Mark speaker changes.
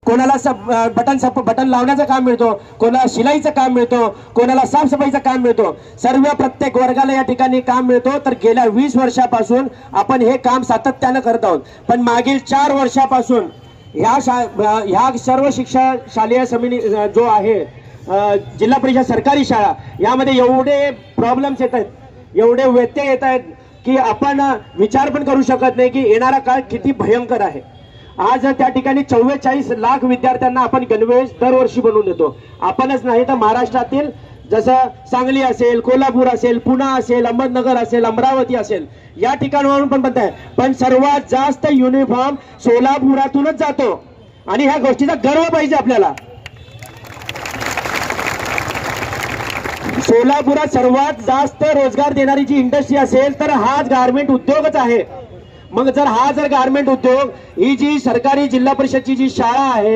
Speaker 1: कोणाला बटन लावण्याचं काम मिळतो, कोणाला शिलाईचं काम मिळतो, कोणाला साफसफाईचं काम मिळतो, सर्व प्रत्येक वर्गाला या ठिकाणी काम मिळतो। तर गेल्या 20 वर्षापासून आपण हे काम सातत्यानं करत आहोत। पण मागील 4 वर्षापासून ह्या सर्व शिक्षा शालेय समिती जो आहे जिल्हा परिषद सरकारी शाळा, यामध्ये एवढे प्रॉब्लेम्स येत आहेत, एवढे व्यत्यय येत आहेत की आपण विचार पण करू शकत नाही की येणारा काळ किती भयंकर आहे। आज त्या ठिकाणी 44 लाख विद्यार्थ्यांना आपण गणवेश दरवर्षी बनवून देतो। आपणच नाही तर महाराष्ट्रातील जसं सांगली असेल, कोल्हापूर असेल, पुणे असेल, अहमदनगर असेल, अमरावती असेल, या ठिकाणावरून पण बनत आहे। पण सर्वात जास्त युनिफॉर्म सोलापुरातूनच जातो आणि ह्या गोष्टीचा गर्व पाहिजे आपल्याला। सोलापुरात सर्वात जास्त रोजगार देणारी जी इंडस्ट्री असेल तर हाच गारमेंट उद्योगच आहे। मग जर गारमेंट उद्योग ही जी सरकारी जिल्हा परिषदची जी शाळा आहे